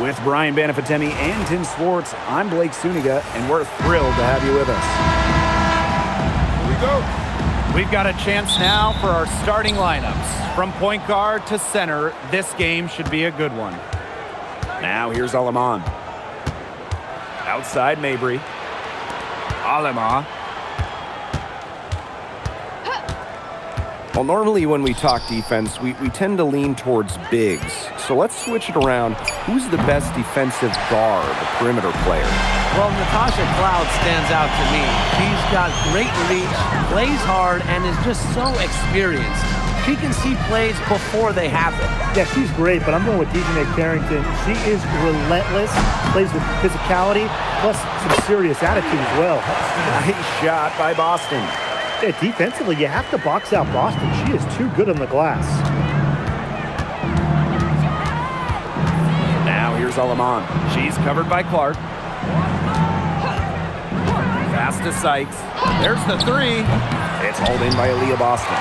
With Brian Banafitemi and Tim Swartz, I'm Blake Suniga, and we're thrilled to have you with us. Here we go. We've got a chance now for our starting lineups. From point guard to center, this game should be a good one. Now here's Aleman. Outside Mabry. Aleman. Well, normally when we talk defense, we tend to lean towards bigs. So let's switch it around. Who's the best defensive guard, the perimeter player? Well, Natasha Cloud stands out to me. She's got great reach, plays hard, and is just so experienced. She can see plays before they happen. Yeah, she's great, but I'm going with DJ Carrington. She is relentless, plays with physicality, plus some serious attitude as well. Nice shot by Boston. Yeah, defensively, you have to box out Boston. She is too good on the glass. Now here's Aleman. She's covered by Clark. Pass to Sykes. There's the three. It's hauled in by Aaliyah Boston.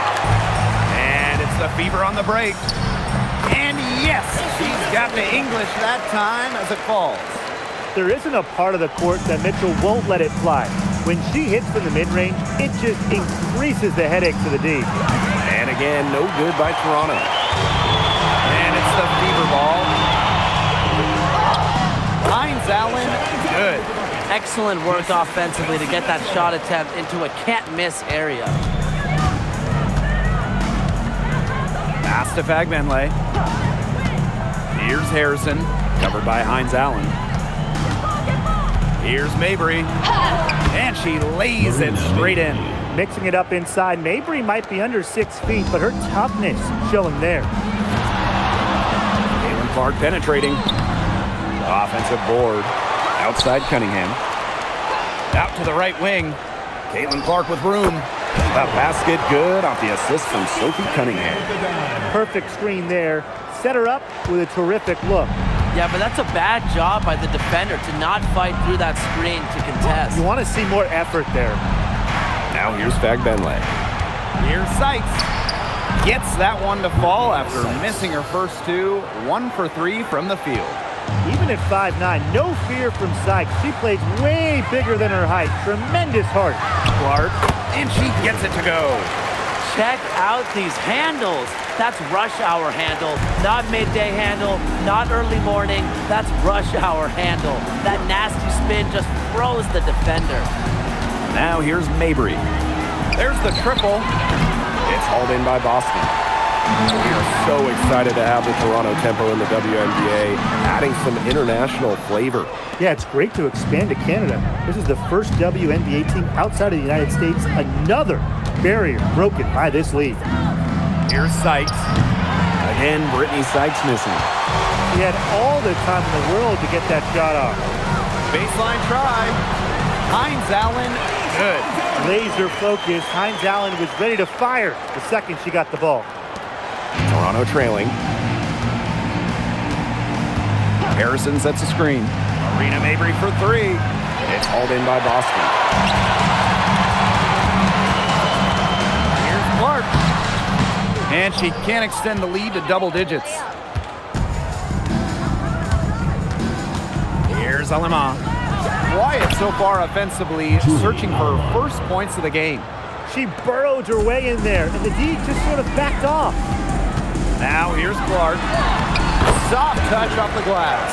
And it's the FeveR on the break. And yes, she's got the English that time as it falls. There isn't a part of the court that Mitchell won't let it fly. When she hits from the mid-range, it just increases the headache for the D. And again, no good by Toronto. And it's the FeveR ball. Hines Allen, good. Excellent work offensively to get that shot attempt into a can't-miss area. Pass to Fagbenle. Here's Harrison, covered by Hines Allen. Here's Mabry. And she lays it straight in. Mixing it up inside, Mabry might be under 6 feet, but her toughness showing there. Caitlin Clark penetrating. Offensive board. Outside Cunningham. Out to the right wing. Caitlin Clark with room. The basket good off the assist from Sophie Cunningham. Perfect screen there. Set her up with a terrific look. Yeah, but that's a bad job by the defender to not fight through that screen to contest. You want to see more effort there. Now here's Fagbenle. Here's Sykes. Gets that one to fall after missing her first two. 1 for 3 from the field. Even at 5'9", no fear from Sykes. She plays way bigger than her height. Tremendous heart. Clark, and she gets it to go. Check out these handles. That's rush hour handle, not midday handle, not early morning. That's rush hour handle. That nasty spin just throws the defender. Now here's Mabry. There's the triple. It's hauled in by Boston. We are so excited to have the Toronto Tempo in the WNBA, adding some international flavor. Yeah, it's great to expand to Canada. This is the first WNBA team outside of the United States. Another barrier broken by this league. Here's Sykes. Again, Brittany Sykes missing. He had all the time in the world to get that shot off. Baseline try. Hines Allen, good. Laser focus. Hines Allen was ready to fire the second she got the ball. Toronto trailing. Harrison sets a screen. Arena Mabry for 3. It's hauled in by Boston. Here's Clark. And she can't extend the lead to double digits. Here's Aleman. Quiet so far offensively, searching for her first points of the game. She burrowed her way in there, and the D just sort of backed off. Now here's Clark. Soft touch off the glass.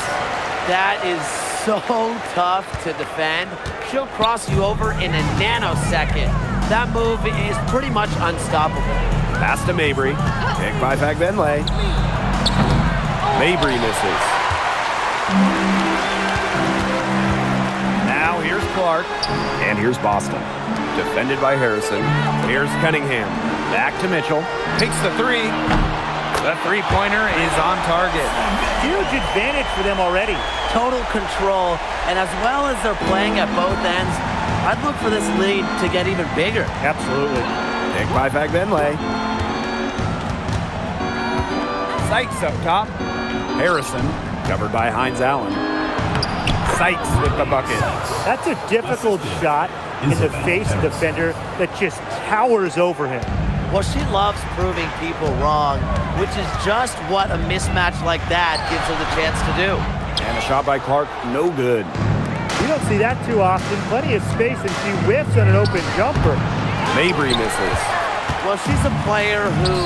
That is so tough to defend. She'll cross you over in a nanosecond. That move is pretty much unstoppable. Pass to Mabry. Picked by Fagbenle. Mabry misses. Now here's Clark. And here's Boston. Defended by Harrison. Here's Cunningham. Back to Mitchell. Takes the 3. The three-pointer is on target. Huge advantage for them already. Total control, and as well as they're playing at both ends, I'd look for this lead to get even bigger. Absolutely. Picked by Fagbenle. Sykes up top. Harrison, covered by Hines Allen. Sykes with the bucket. That's a difficult shot in the face of the defender that just towers over him. Well, she loves proving people wrong, which is just what a mismatch like that gives her the chance to do. And a shot by Clark, no good. You don't see that too often. Plenty of space, and she whiffs on an open jumper. Mabry misses. Well, she's a player who,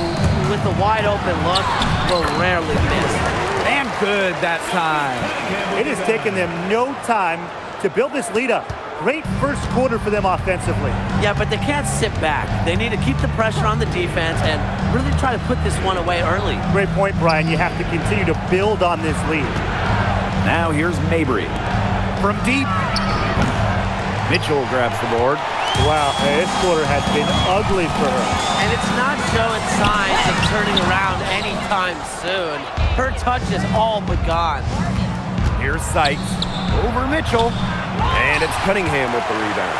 with a wide open look, will rarely miss. And good that time. It has taken them no time to build this lead up. Great first quarter for them offensively. Yeah, but they can't sit back. They need to keep the pressure on the defense and really try to put this one away early. Great point, Brian. You have to continue to build on this lead. Now here's Mabry. From deep, Mitchell grabs the board. Wow, this quarter has been ugly for her. And it's not showing signs of turning around anytime soon. Her touch is all but gone. Here's Sykes over Mitchell. And it's Cunningham with the rebound.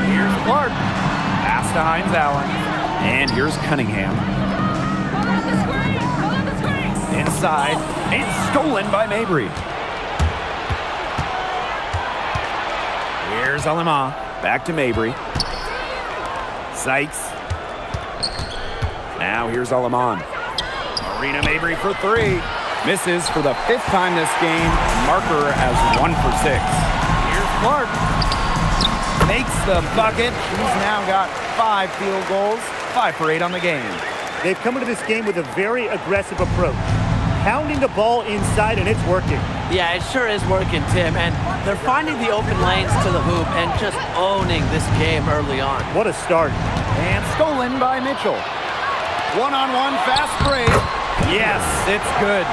Here's Clark. Pass to Hines Allen. And here's Cunningham. Inside. It's stolen by Mabry. Here's Alema. Back to Mabry. Sykes. Now here's Aleman. Marina Mabry for three. Misses for the 5th time this game. Marker as 1 for 6. Here's Clark. Makes the bucket. He's now got 5 field goals. 5 for 8 on the game. They've come into this game with a very aggressive approach. Pounding the ball inside, and it's working. Yeah, it sure is working, Tim. And they're finding the open lanes to the hoop and just owning this game early on. What a start. And stolen by Mitchell. One-on-one fast break. Yes, it's good.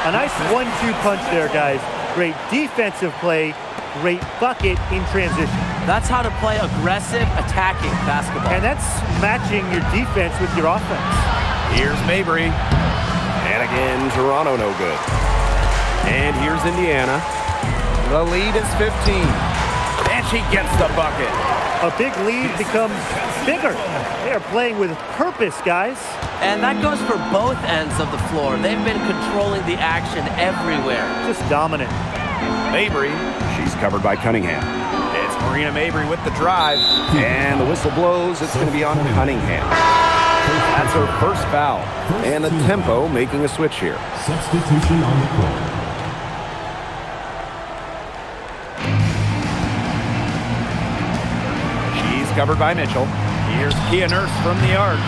A nice 1-2 punch there, guys. Great defensive play, great bucket in transition. That's how to play aggressive, attacking basketball. And that's matching your defense with your offense. Here's Mabry. And again, Toronto no good. And here's Indiana. The lead is 15. And she gets the bucket. A big lead becomes bigger. They are playing with purpose, guys. And that goes for both ends of the floor. They've been controlling the action everywhere. Just dominant. Mabry. She's covered by Cunningham. It's Marina Mabry with the drive. And the whistle blows. It's going to be on Cunningham. That's her first foul. And the tempo making a switch here. Substitution on the court. She's covered by Mitchell. Here's Kia Nurse from the arc.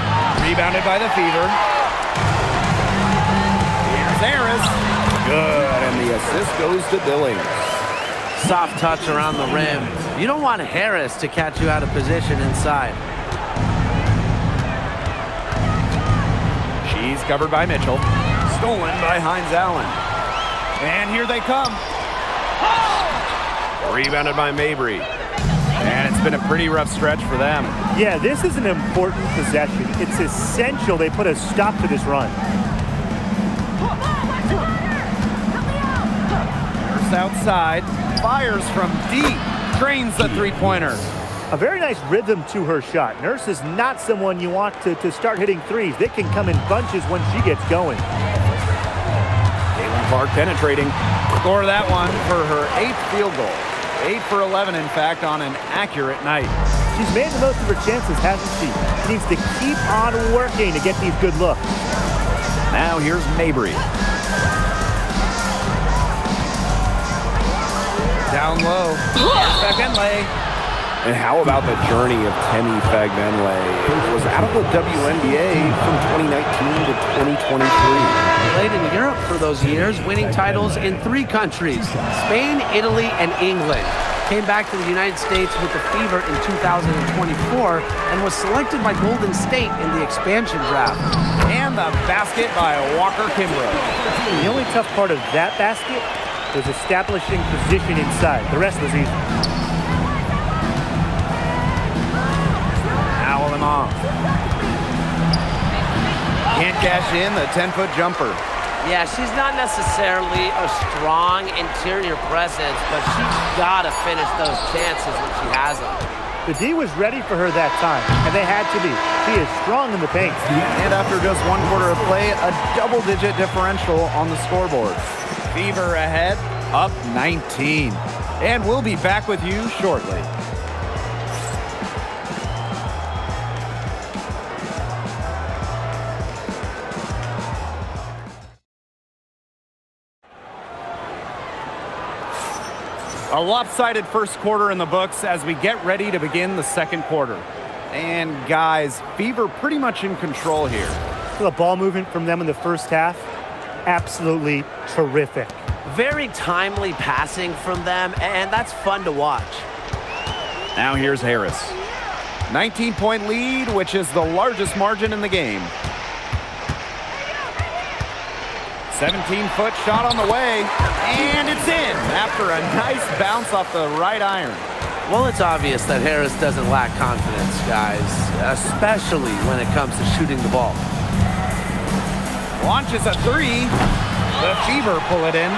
Rebounded by the FeveR. Here's Harris. Good, and the assist goes to Billings. Soft touch around the rim. You don't want Harris to catch you out of position inside. She's covered by Mitchell. Stolen by Hines Allen. And here they come. Rebounded by Mabry. And it's been a pretty rough stretch for them. Yeah, this is an important possession. It's essential they put a stop to this run. Nurse outside. Fires from deep. Drains the three-pointer. A very nice rhythm to her shot. Nurse is not someone you want to start hitting threes. They can come in bunches when she gets going. Caitlin Clark penetrating. Score that one for her 8th field goal. 8 for 11, in fact, on an accurate night. She's made the most of her chances, hasn't she? She needs to keep on working to get these good looks. Now here's Mabry. Down low. Second lay. And how about the journey of Temi Fagbenle? It was out of the WNBA from 2019 to 2023. Played in Europe for those years, winning titles in 3 countries, Spain, Italy, and England. Came back to the United States with the FeveR in 2024 and was selected by Golden State in the expansion draft. And the basket by Walker Kimbrough. The only tough part of that basket was establishing position inside. The rest was easy. Now Alema. Can't cash in the 10-foot jumper. Yeah, she's not necessarily a strong interior presence, but she's got to finish those chances when she has them. The D was ready for her that time, and they had to be. She is strong in the paint. And after just 1 quarter of play, a double-digit differential on the scoreboard. FeveR ahead, up 19. And we'll be back with you shortly. A lopsided first quarter in the books as we get ready to begin the second quarter. And guys, FeveR pretty much in control here. The ball movement from them in the first half, absolutely terrific. Very timely passing from them, and that's fun to watch. Now here's Harris. 19-point lead, which is the largest margin in the game. 17-foot shot on the way, and it's in after a nice bounce off the right iron. Well, it's obvious that Harris doesn't lack confidence, guys, especially when it comes to shooting the ball. Launches a three. The FeveR pull it in.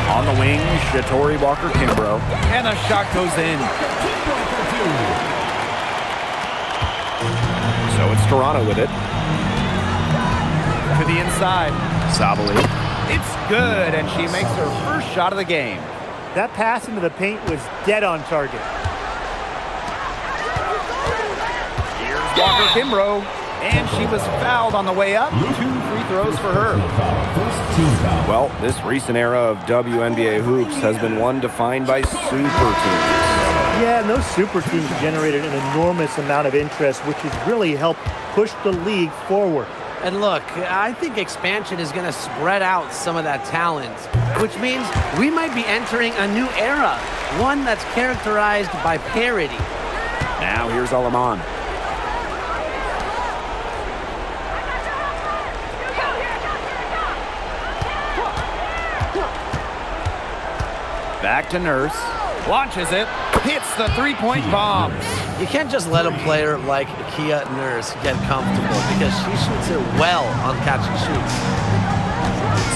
On the wing, Shatori Walker-Kimbrough. And the shot goes in. So it's Toronto with it. To the inside. Sabali. It's good, and she makes her first shot of the game. That pass into the paint was dead on target. Here's Walker-Kimbrough, and she was fouled on the way up. 2 free throws for her. Well, this recent era of WNBA hoops has been one defined by super teams. Yeah, and those super teams generated an enormous amount of interest, which has really helped push the league forward. And look, I think expansion is going to spread out some of that talent, which means we might be entering a new era, one that's characterized by parity. Now here's Alaman. Back to Nurse. Launches it. Hits the three-point bomb. You can't just let a player like Kia Nurse get comfortable because she shoots it well on catch and shoot.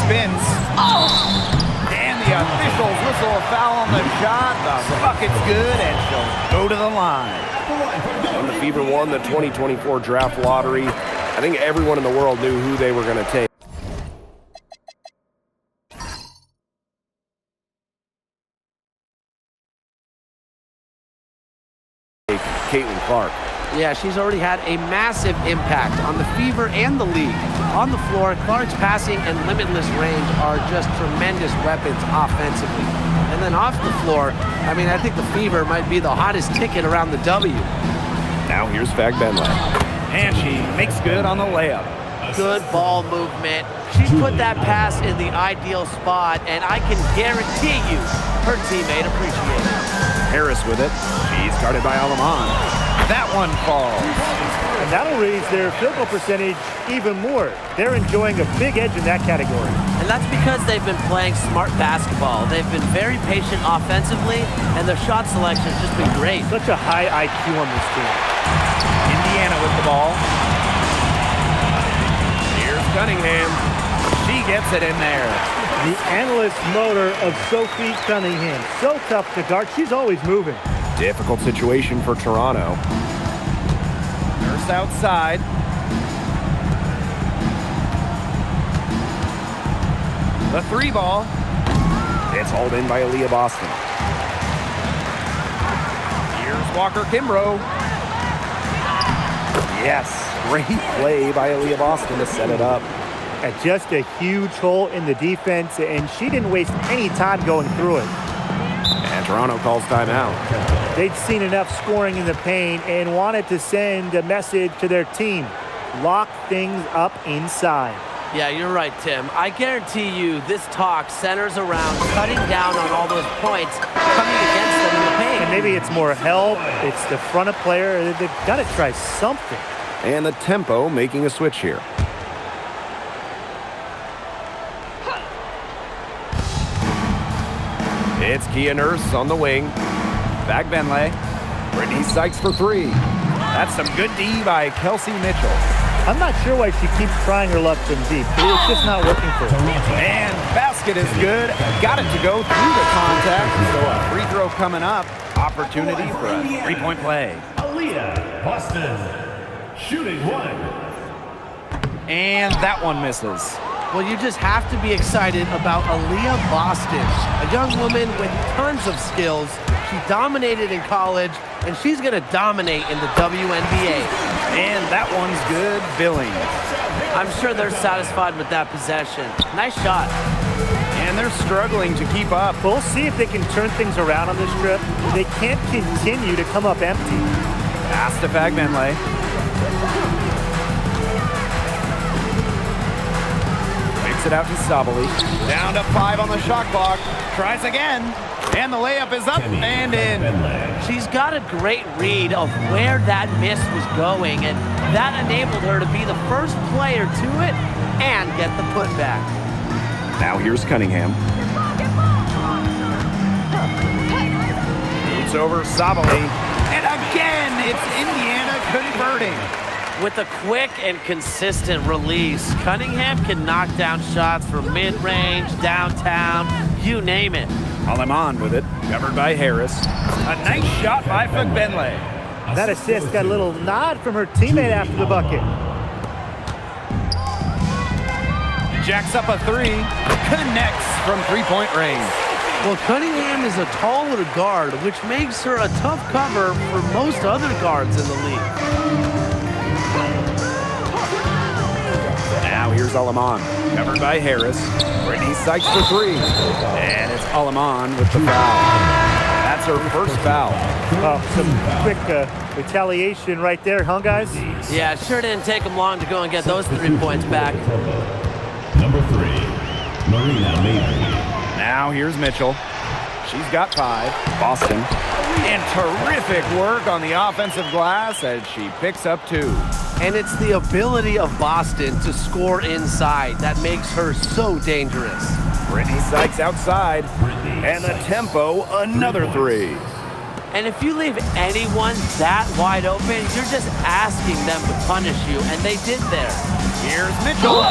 Spins. And the officials whistle a foul on the shot. The bucket's good, and she'll go to the line. When the FeveR won the 2024 draft lottery, I think everyone in the world knew who they were going to take. Caitlin Clark. Yeah, she's already had a massive impact on the FeveR and the league. On the floor, Clark's passing and limitless range are just tremendous weapons offensively. And then off the floor, I mean, I think the FeveR might be the hottest ticket around the W. Now here's Fag Benley. And she makes good on the layup. Good ball movement. She put that pass in the ideal spot, and I can guarantee you her teammate appreciates it. Harris with it. She's guarded by Alaman. That one falls. And that'll raise their field goal percentage even more. They're enjoying a big edge in that category. And that's because they've been playing smart basketball. They've been very patient offensively, and their shot selection has just been great. Such a high IQ on this team. Indiana with the ball. Here's Cunningham. She gets it in there. The analyst motor of Sophie Cunningham. So tough to guard. She's always moving. Difficult situation for Toronto. Nurse outside. The three ball. It's hauled in by Aaliyah Boston. Here's Walker-Kimbrough. Yes, great play by Aaliyah Boston to set it up. Just a huge hole in the defense, and she didn't waste any time going through it. And Toronto calls timeout. They'd seen enough scoring in the paint and wanted to send a message to their team. Lock things up inside. Yeah, you're right, Tim. I guarantee you this talk centers around cutting down on all those points coming against them in the paint. And maybe it's more help. It's the front of player. They've got to try something. And the tempo making a switch here. It's Kia Nurse on the wing. Fag Benley. Brittany Sykes for three. That's some good D by Kelsey Mitchell. I'm not sure why she keeps trying her luck from deep. It's just not working for her. And basket is good. Got it to go through the contact. So a free throw coming up. Opportunity for a three-point play. Aaliyah Boston, shooting one. And that one misses. Well, you just have to be excited about Aaliyah Boston, a young woman with tons of skills. She dominated in college, and she's going to dominate in the WNBA. And that one's good billing. I'm sure they're satisfied with that possession. Nice shot. And and they're struggling to keep up. We'll see if they can turn things around on this trip. They can't continue to come up empty. Pass to Fagbenle. Kicks it out to Sabali. Down to 5 on the shot clock. Tries again. And the layup is up and in. She's got a great read of where that miss was going, and that enabled her to be the first player to it and get the putback. Now here's Cunningham. It's over Sabali. And again, it's Indiana converting. With a quick and consistent release, Cunningham can knock down shots from mid-range, downtown, you name it. Aleman with it, covered by Harris. A nice shot by Fagbenle. That assist got a little nod from her teammate after the bucket. Jacks up a 3, connects from three-point range. Well, Cunningham is a taller guard, which makes her a tough cover for most other guards in the league. Now here's Aleman, covered by Harris. Brittany Sykes for 3. And it's Aleman with the foul. That's her first foul. Well, some quick retaliation right there, huh, guys? Yeah, it sure didn't take them long to go and get those 3 points back. Number 3, Marina Mabry. Now here's Mitchell. She's got 5. Boston. And terrific work on the offensive glass as she picks up 2. And it's the ability of Boston to score inside that makes her so dangerous. Brittany Sykes outside. And the tempo, another 3. And if you leave anyone that wide open, you're just asking them to punish you, and they did there. Here's Mitchell.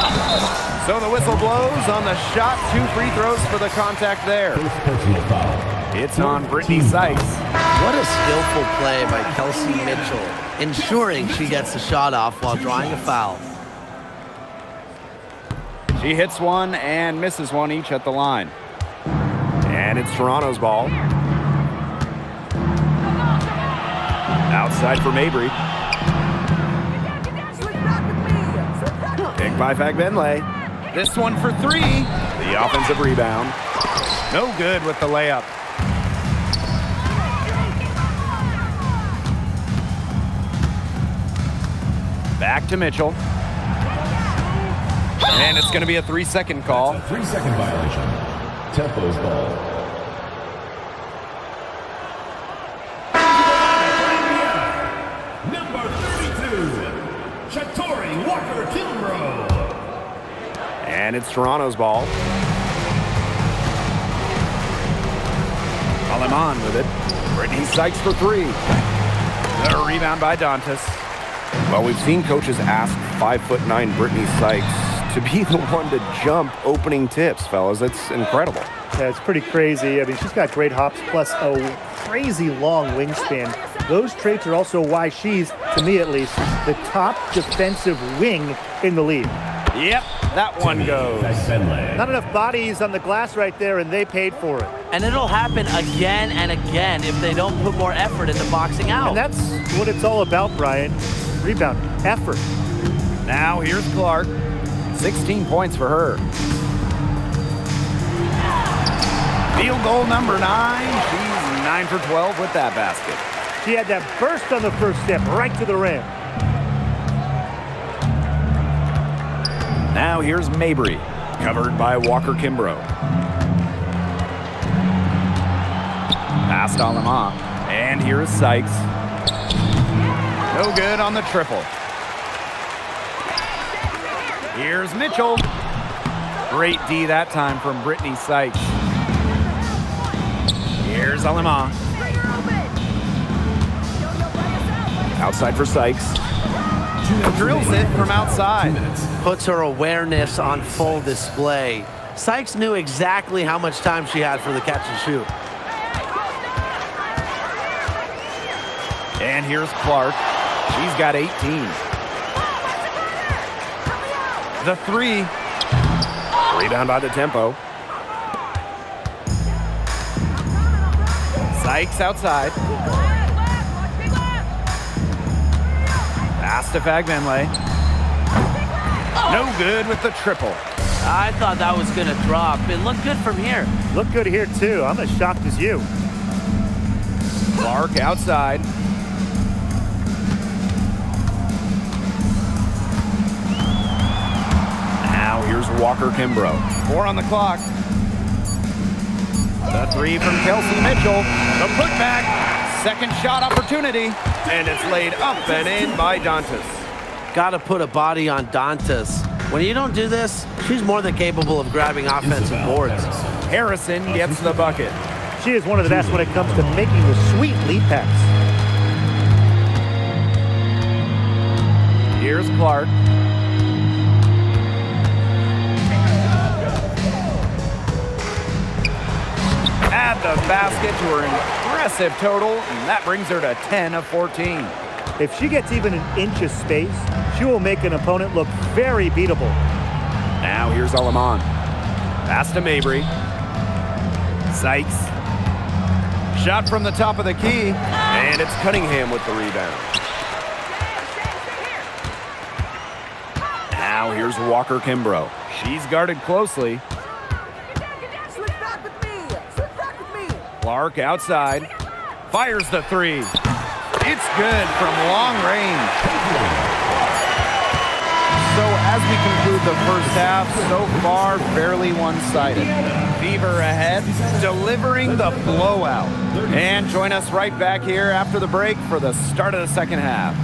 So the whistle blows on the shot. 2 free throws for the contact there. First personal foul. It's on Brittany Sykes. What a skillful play by Kelsey Mitchell, ensuring she gets the shot off while drawing a foul. She hits one and misses one each at the line. And it's Toronto's ball. Outside for Mabry. Picked by Fagbenle. This one for 3. The offensive rebound. No good with the layup. Back to Mitchell. And it's going to be a 3-second call. A 3-second violation. Tempo's ball. Number 32, Shatori Walker-Kimbrough. And it's Toronto's ball. Aleman with it. Brittany Sykes for 3. The rebound by Dantas. Well, we've seen coaches ask 5'9" Brittany Sykes to be the one to jump opening tips, fellas. That's incredible. Yeah, it's pretty crazy. I mean, she's got great hops plus a crazy long wingspan. Those traits are also why she's, to me at least, the top defensive wing in the league. Yep, that one goes. Not enough bodies on the glass right there, and they paid for it. And it'll happen again and again if they don't put more effort into boxing out. And that's what it's all about, Brian. Rebound, effort. Now here's Clark. 16 points for her. Field goal number 9. She's 9 for 12 with that basket. She had that burst on the first step, right to the rim. Now here's Mabry, covered by Walker-Kimbrough. Past Aleman. And here's Sykes. No good on the triple. Here's Mitchell. Great D that time from Brittany Sykes. Here's Aleman. Outside for Sykes. Drills it from outside. Puts her awareness on full display. Sykes knew exactly how much time she had for the catch and shoot. And here's Clark. She's got 18. The 3. Rebound by the tempo. Sykes outside. Pass to Fagbenle. No good with the triple. I thought that was going to drop. It looked good from here. Look good here, too. I'm as shocked as you. Clark outside. Now here's Walker Kimbrough. 4 on the clock. The 3 from Kelsey Mitchell. The putback. Second shot opportunity. And it's laid up and in by Dantas. Got to put a body on Dantas. When you don't do this, she's more than capable of grabbing offensive boards. Harrison gets the bucket. She is one of the best when it comes to making the sweet lead pass. Here's Clark. Add the basket to her impressive total, and that brings her to 10 of 14. If she gets even an inch of space, she will make an opponent look very beatable. Now here's Alaman. Pass to Mabry. Sykes. Shot from the top of the key, and it's Cunningham with the rebound. Now here's Walker Kimbrough. She's guarded closely. Clark outside. Fires the 3. It's good from long range. So as we conclude the first half, so far fairly one-sided. FeveR ahead, delivering the blowout. And join us right back here after the break for the start of the second half.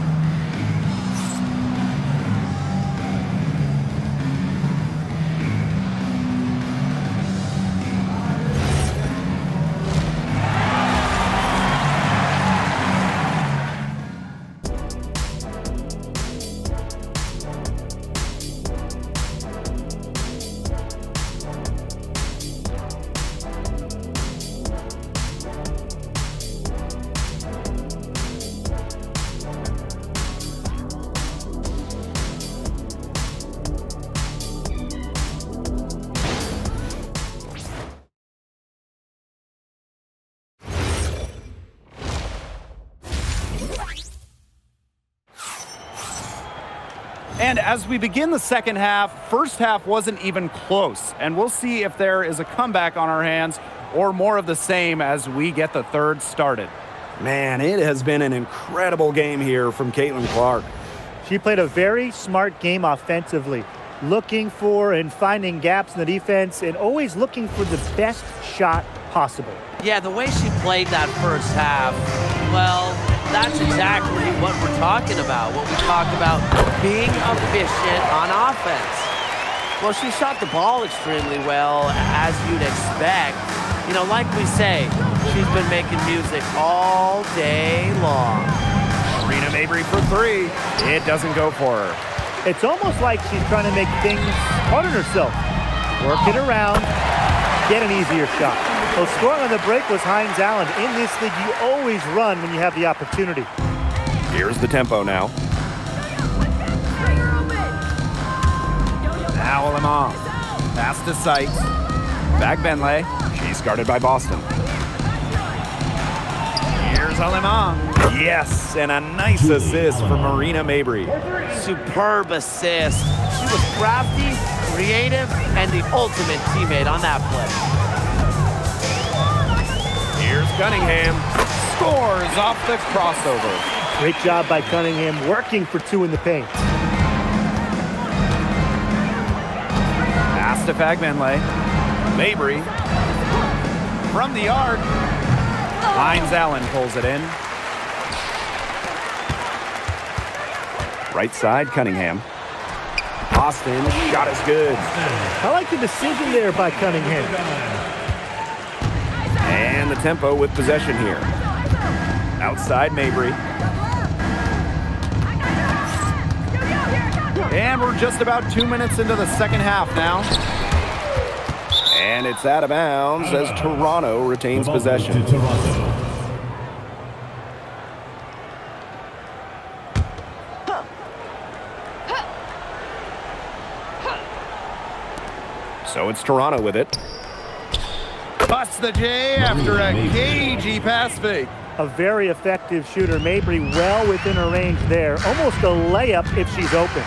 And as we begin the second half, first half wasn't even close. And we'll see if there is a comeback on our hands or more of the same as we get the third started. Man, it has been an incredible game here from Caitlin Clark. She played a very smart game offensively, looking for and finding gaps in the defense and always looking for the best shot possible. Yeah, the way she played that first half, well, that's exactly what we're talking about. What we talk about being efficient on offense. Well, she shot the ball extremely well, as you'd expect. You know, like we say, she's been making music all day long. Marina Mabry for 3. It doesn't go for her. It's almost like she's trying to make things hard on herself. Work it around, get an easier shot. Well, scoring on the break was Hines Allen. In this league, you always run when you have the opportunity. Here's the tempo now. Now Alaman. Pass to Sykes. Back Benlay. She's guarded by Boston. Here's Alaman. Yes, and a nice assist for Marina Mabry. Superb assist. She was crafty, creative, and the ultimate teammate on that play. Here's Cunningham. Scores off the crossover. Great job by Cunningham, working for 2 in the paint. Pass to Fagbenley. Mabry. From the arc. Hines Allen pulls it in. Right side, Cunningham. Austin, shot is good. I like the decision there by Cunningham. And the tempo with possession here. Outside Mabry. And we're just about 2 minutes into the second half now. And it's out of bounds as Toronto retains possession. So it's Toronto with it. Busts the J after a cagey pass fake. A very effective shooter. Mabry well within her range there. Almost a layup if she's open.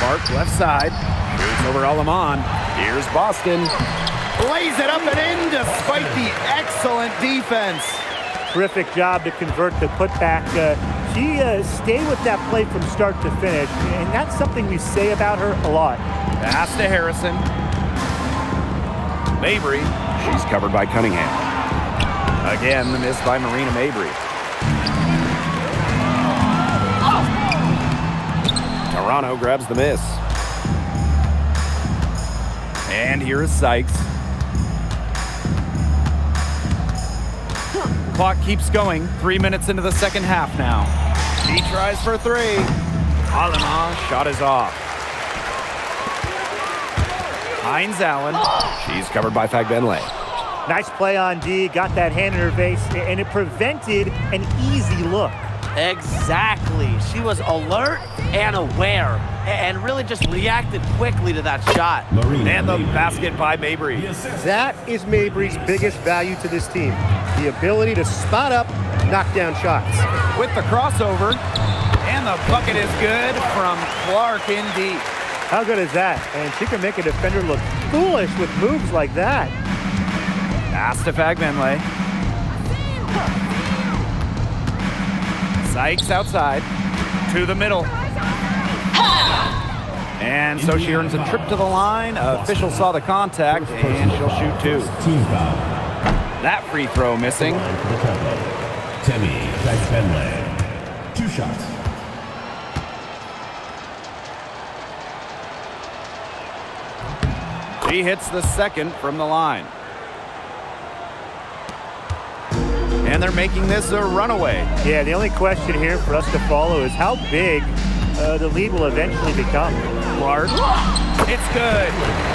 Clark, left side. Shoots over Aleman. Here's Boston. Lays it up and in despite the excellent defense. Terrific job to convert the putback. She stayed with that play from start to finish, and that's something we say about her a lot. Pass to Harrison. Mabry. She's covered by Cunningham. Again, the miss by Marina Mabry. Toronto grabs the miss. And here is Sykes. Clock keeps going. 3 minutes into the second half now. She tries for three. Alema, shot is off. Hines Allen. She's covered by Fagbenle. Nice play on D, got that hand in her face, and it prevented an easy look. Exactly. She was alert and aware and really just reacted quickly to that shot. Marina And the Mabry. basket by Mabry. That is Mabry's biggest value to this team. The ability to spot up, knock down shots. With the crossover. And the bucket is good from Clark in deep. How good is that? And she can make a defender look foolish with moves like that. Pass to Fagbenle. Sykes outside. To the middle. And so she earns a trip to the line. Official saw the contact, and she'll shoot two. Team foul. That free throw missing. Line for the Tempo. Temi Fagbenle. 2 shots. She hits the second from the line. And they're making this a runaway. Yeah, the only question here for us to follow is how big the lead will eventually become. Clark. It's good.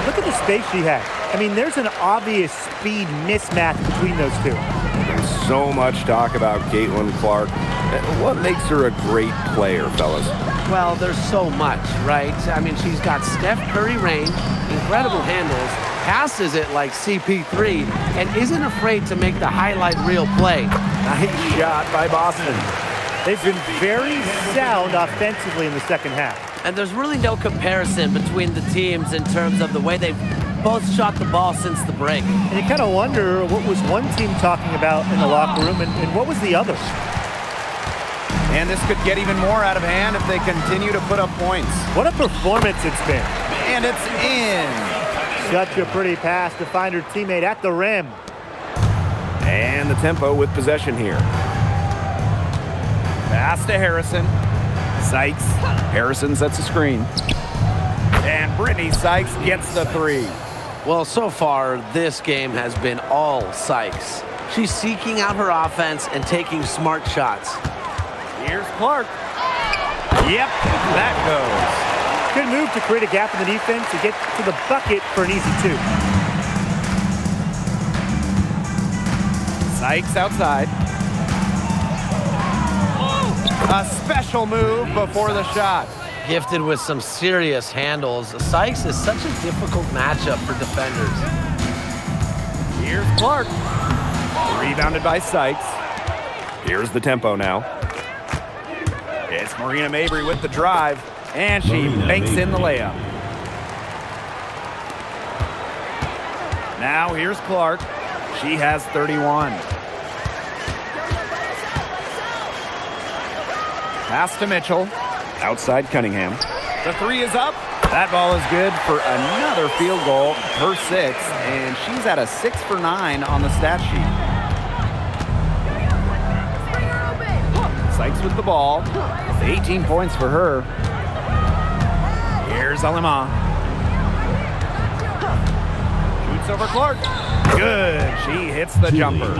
Look at the space she had. I mean, there's an obvious speed mismatch between those two. There's so much talk about Caitlin Clark. What makes her a great player, fellas? Well, there's so much, right? I mean, she's got Steph Curry range, incredible handles, passes it like CP3, and isn't afraid to make the highlight reel play. Nice shot by Boston. They've been very sound offensively in the second half. And there's really no comparison between the teams in terms of the way they've both shot the ball since the break. And you kind of wonder what was one team talking about in the locker room and what was the other. And this could get even more out of hand if they continue to put up points. What a performance it's been. And it's in. Such a pretty pass to find her teammate at the rim. And the Tempo with possession here. Pass to Harrison. Sykes. Harrison sets a screen. And Brittany Sykes gets the three. Well, so far, this game has been all Sykes. She's seeking out her offense and taking smart shots. Here's Clark. Yep, that goes. Good move to create a gap in the defense to get to the bucket for an easy two. Sykes outside. A special move before the shot. Gifted with some serious handles, Sykes is such a difficult matchup for defenders. Here's Clark. Rebounded by Sykes. Here's the Tempo now. It's Marina Mabry with the drive, and she banks in the layup. Now here's Clark. She has 31. Pass to Mitchell. Outside Cunningham. The three is up. That ball is good for another field goal, her sixth, and she's at a 6 for 9 on the stat sheet. Sykes with the ball. 18 points for her. Here's Alema. Shoots over Clark. Good. She hits the jumper.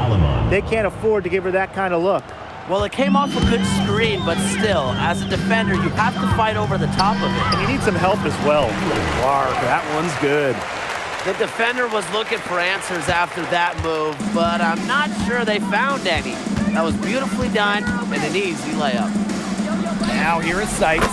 They can't afford to give her that kind of look. Well, it came off a good screen, but still, as a defender, you have to fight over the top of it. And you need some help as well. Clark, that one's good. The defender was looking for answers after that move, but I'm not sure they found any. That was beautifully done and an easy layup. Now here is Sykes.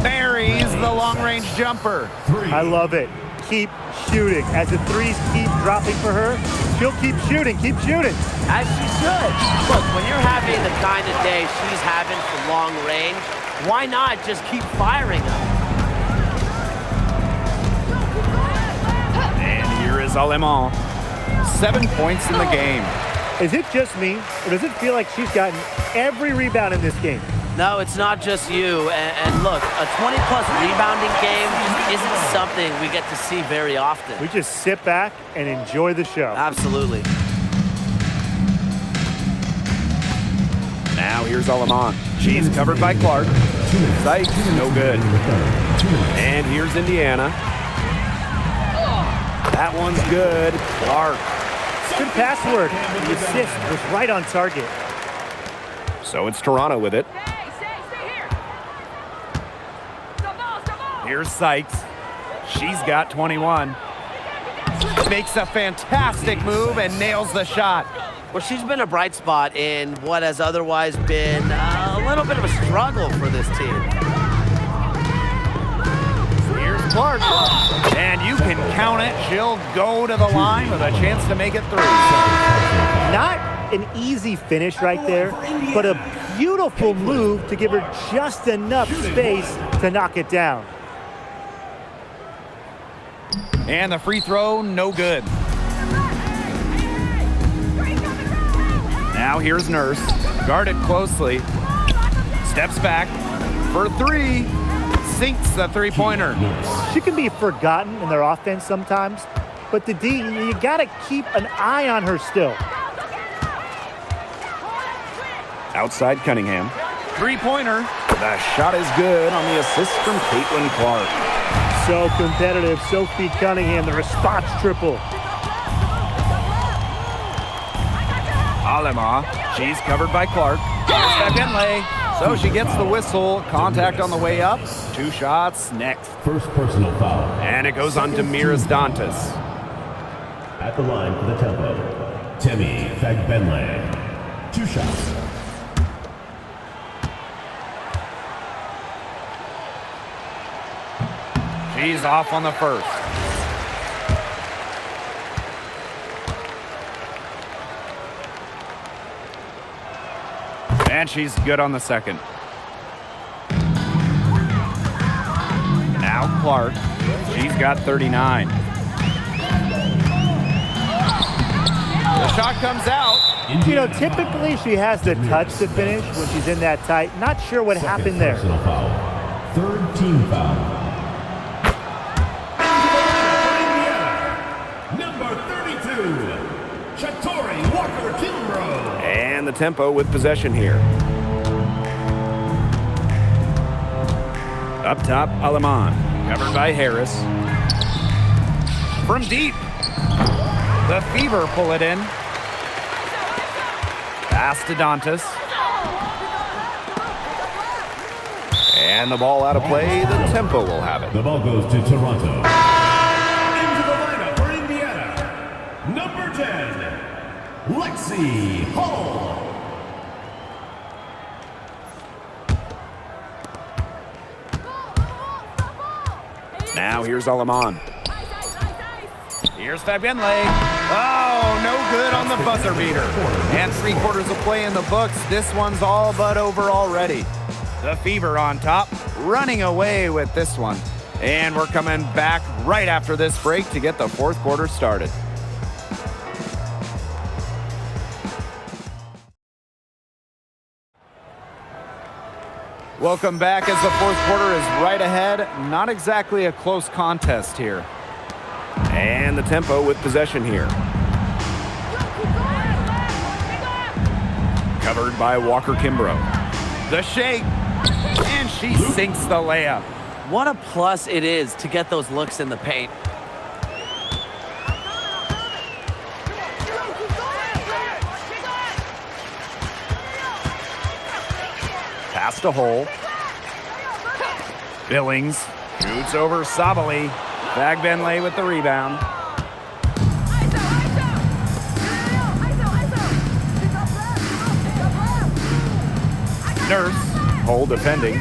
Buries the long-range jumper. I love it. Keep shooting. As the threes keep dropping for her, she'll keep shooting, As she should. Look, when you're having the kind of day she's having from long range, why not just keep firing them? Salemon, 7 points in the game. Is it just me, or does it feel like she's gotten every rebound in this game? No, it's not just you. And look, a 20-plus rebounding game just isn't something we get to see very often. We just sit back and enjoy the show. Absolutely. Now here's Alamon. She's covered by Clark. Sykes, no good. And here's Indiana. That one's good. Clark. Good password. The assist was right on target. So it's Toronto with it. Here's Sykes. She's got 21. Makes a fantastic move and nails the shot. Well, she's been a bright spot in what has otherwise been a little bit of a struggle for this team. Here's Clark. And you can count it. She'll go to the line with a chance to make it 3. Not an easy finish right there, but a beautiful move to give her just enough space to knock it down. And the free throw, no good. Now here's Nurse. Guarded closely. Steps back for 3. Sinks the three-pointer. She can be forgotten in their offense sometimes, but the D, you got to keep an eye on her still. Outside Cunningham. Three-pointer. The shot is good on the assist from Caitlin Clark. So competitive. Sophie Cunningham, the response triple. Alema. She's covered by Clark. Step inlay. So she gets the whistle. Contact on the way up. 2 shots next. First personal foul. And it goes on Demiris Dantas. At the line for the tempo, Temi Fagbenle. 2 shots. She's off on the first. And she's good on the second. Now Clark. She's got 39. The shot comes out. You know, typically she has the touch to finish when she's in that tight. Not sure what happened there. Personal foul. 3rd team foul. Number 32, Shatori Walker-Kimbrough. And the tempo with possession here. Up top, Aleman. Covered by Harris. From deep. The FeveR pull it in. Pass to Dantas. And the ball out of play. The tempo will have it. The ball goes to Toronto. Into the lineup for Indiana, number 10, Lexi Hall. Now here's Aleman. Here's Fagbenle. Oh, no good on the buzzer beater. And 3/4 of play in the books. This one's all but over already. The FeveR on top, running away with this one. And we're coming back right after this break to get the 4th quarter started. Welcome back as the 4th quarter is right ahead. Not exactly a close contest here. And the tempo with possession here. Covered by Walker-Kimbrough. The shake, and she sinks the layup. What a plus it is to get those looks in the paint. Pass to Hole. Billings shoots over Sabali. Fagbenle with the rebound. Nurse. Hole defending.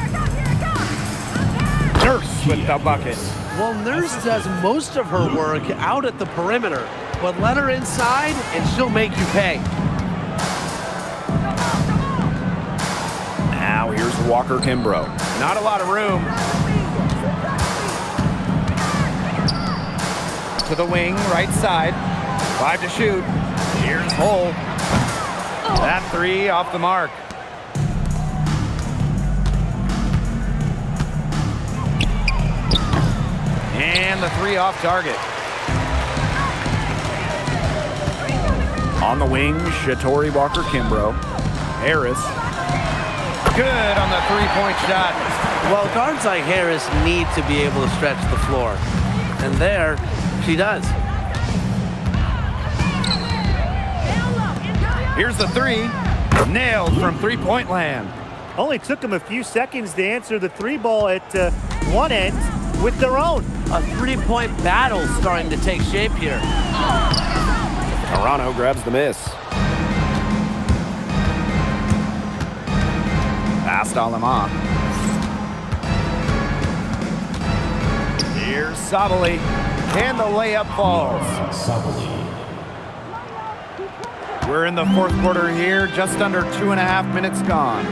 Nurse with the bucket. Well, Nurse does most of her work out at the perimeter, but let her inside and she'll make you pay. Now here's Walker-Kimbrough. Not a lot of room. To the wing, right side. 5 to shoot. Here's Hull. That 3 off the mark. And the 3 off target. On the wing, Shatori Walker-Kimbrough. Harris. Good on the 3-point shot. Well, guards like Harris need to be able to stretch the floor. And there, she does. Here's the 3. Nailed from 3-point land. Only took them a few seconds to answer the 3 ball at one end with their own. A 3-point battle starting to take shape here. Toronto grabs the miss. Pass to Alema. Here's Sabali. And the layup falls. We're in the 4th quarter here, just under 2.5 minutes gone.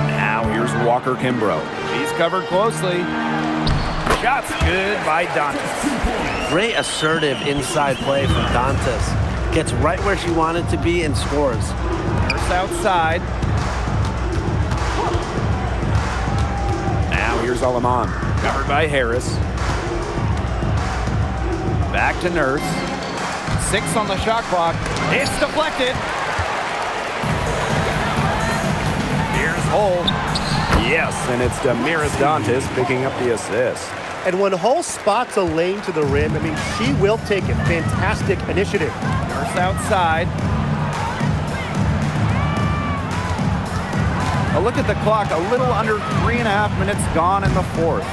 Now here's Walker-Kimbrough. She's covered closely. Shot's good by Dantas. Great assertive inside play from Dantas. Gets right where she wanted to be and scores. Nurse outside. Now here's Alaman. Covered by Harris. Back to Nurse. 6 on the shot clock. It's deflected. Here's Hull. Yes, and it's Damiris Dantas picking up the assist. And when Hull spots a lane to the rim, I mean, she will take it. Fantastic initiative. Nurse outside. A look at the clock, a little under 3.5 minutes gone in the 4th.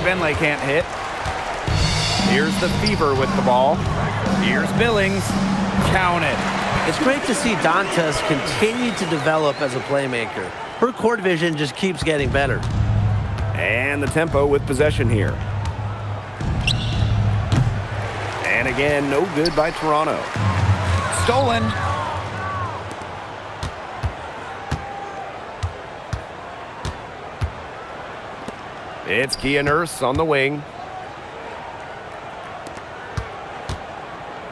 Benley can't hit. Here's the FeveR with the ball. Here's Billings. Counted. It's great to see Dantas continue to develop as a playmaker. Her court vision just keeps getting better. And the tempo with possession here. And again, no good by Toronto. Stolen. It's Kia Nurse on the wing.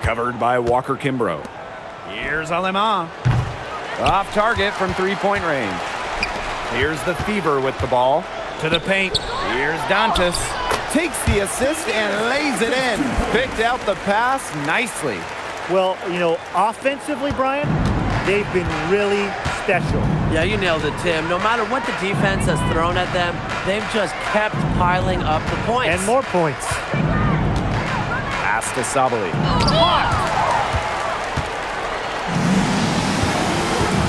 Covered by Walker-Kimbrough. Here's Alema. Off target from 3-point range. Here's the FeveR with the ball. To the paint. Here's Dantas. Takes the assist and lays it in. Picked out the pass nicely. Well, you know, offensively, Brian, they've been really special. Yeah, you nailed it, Tim. No matter what the defense has thrown at them, they've just kept piling up the points. And more points. Pass to Sabali.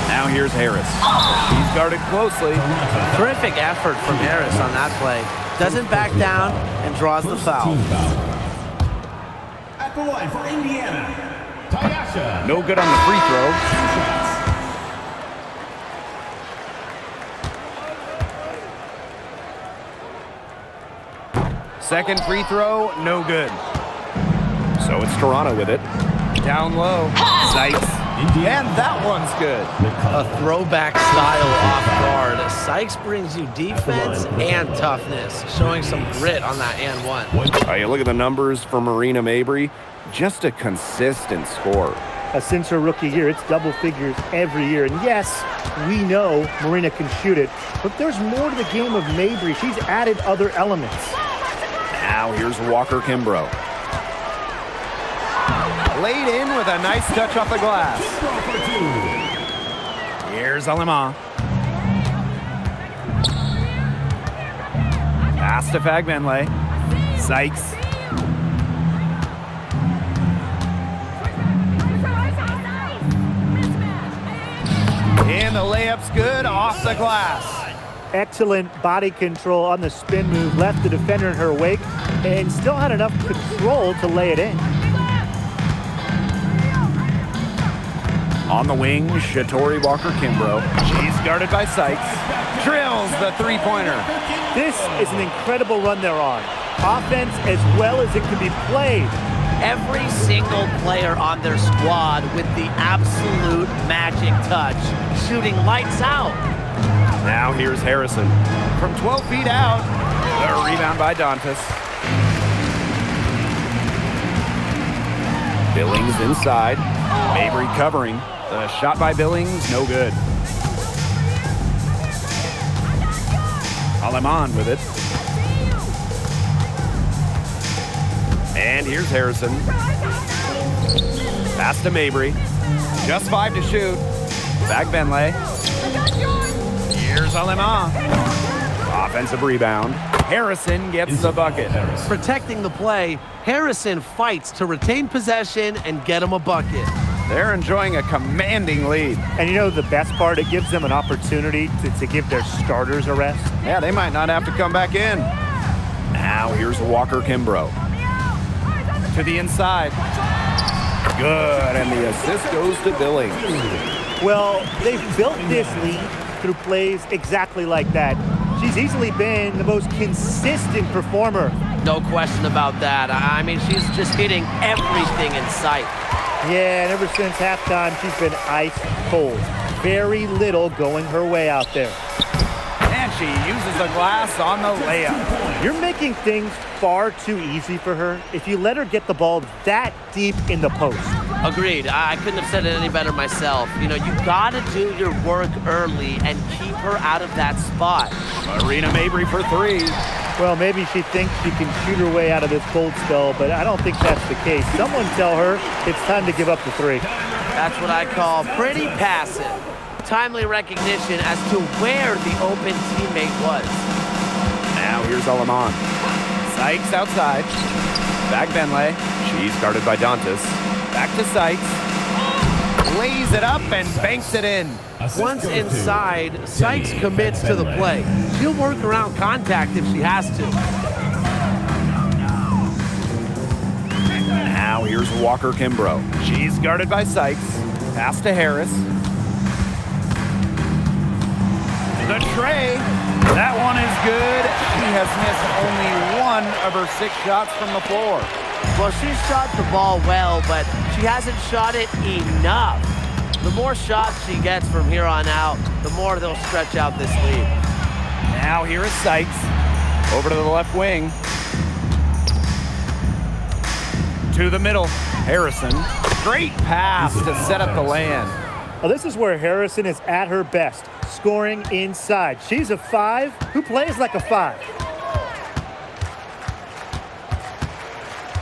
Now here's Harris. She's guarded closely. Terrific effort from Harris on that play. Doesn't back down and draws the foul. At the line for Indiana, Tyasha. No good on the free throw. Second free throw, no good. So it's Toronto with it. Down low. Sykes. And that one's good. A throwback style off guard. Sykes brings you defense and toughness, showing some grit on that and one. You look at the numbers for Marina Mabry. Just a consistent score. Since her rookie year, it's double figures every year. And yes, we know Marina can shoot it, but there's more to the game of Mabry. She's added other elements. Now here's Walker-Kimbrough. Laid in with a nice touch off the glass. Here's Alema. Pass to Fagbenley. Sykes. And the layup's good off the glass. Excellent body control on the spin move, left the defender in her wake, and still had enough control to lay it in. On the wing, Shatori Walker-Kimbrough. She's guarded by Sykes. Drills the three-pointer. This is an incredible run they're on. Offense as well as it can be played. Every single player on their squad with the absolute magic touch, shooting lights out. Now here's Harrison. From 12 feet out, The rebound by Dantas. Billings inside. Mabry covering. The shot by Billings, no good. Aleman with it. And here's Harrison. Pass to Mabry. Just 5 to shoot. Back Benley. Here's Aleman. Offensive rebound. Harrison gets the bucket. Protecting the play, Harrison fights to retain possession and get him a bucket. They're enjoying a commanding lead. And you know the best part? It gives them an opportunity to give their starters a rest. Yeah, they might not have to come back in. Now here's Walker Kimbrough. To the inside. Good, and the assist goes to Billings. Well, they've built this lead through plays exactly like that. She's easily been the most consistent performer. No question about that. I mean, she's just hitting everything in sight. Yeah, and ever since halftime, she's been ice cold. Very little going her way out there. And she uses the glass on the layup. You're making things far too easy for her if you let her get the ball that deep in the post. Agreed. I couldn't have said it any better myself. You know, you gotta do your work early and keep her out of that spot. Marina Mabry for 3. Well, maybe she thinks she can shoot her way out of this cold spell, but I don't think that's the case. Someone tell her it's time to give up the 3. That's what I call pretty passive. Timely recognition as to where the open teammate was. Now here's Aleman. Sykes outside. Back Benley. She's guarded by Dantas. Back to Sykes. Lays it up and banks it in. Once inside, Sykes commits to the play. She'll work around contact if she has to. Now here's Walker Kimbrough. She's guarded by Sykes. Pass to Harris. The tray. That one is good. She has missed only 1 of her 6 shots from the floor. Well, she shot the ball well, but she hasn't shot it enough. The more shots she gets from here on out, the more they'll stretch out this lead. Now here is Sykes. Over to the left wing. To the middle. Harrison. Great pass to set up the land. Well, this is where Harrison is at her best, scoring inside. She's a 5 who plays like a 5.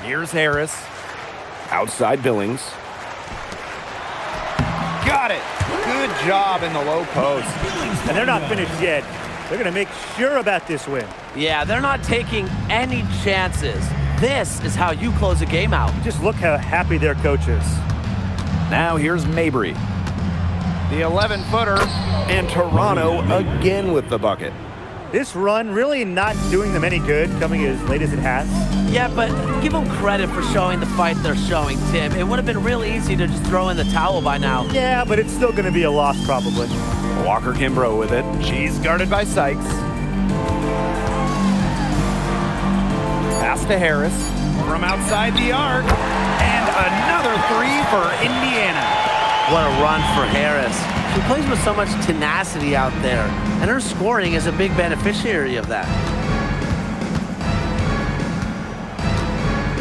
Here's Harris. Outside Billings. Got it. Good job in the low post. And they're not finished yet. They're going to make sure about this win. Yeah, they're not taking any chances. This is how you close a game out. Just look how happy their coach is. Now here's Mabry. The 11-footer, and Toronto again with the bucket. This run really not doing them any good, coming as late as it has. Yeah, but give them credit for showing the fight they're showing, Tim. It would have been real easy to just throw in the towel by now. Yeah, but it's still going to be a loss probably. Walker Kimbrough with it. She's guarded by Sykes. Pass to Harris from outside the arc. And another 3 for Indiana. What a run for Harris. She plays with so much tenacity out there, and her scoring is a big beneficiary of that.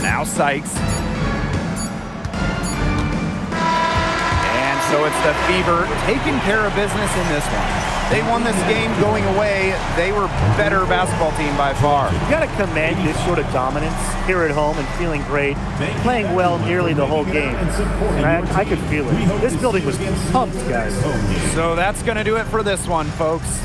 Now Sykes. And so it's the FeveR taking care of business in this one. They won this game going away. They were better basketball team by far. You got to command this sort of dominance here at home and feeling great, playing well nearly the whole game. And I could feel it. This building was pumped, guys. So that's going to do it for this one, folks.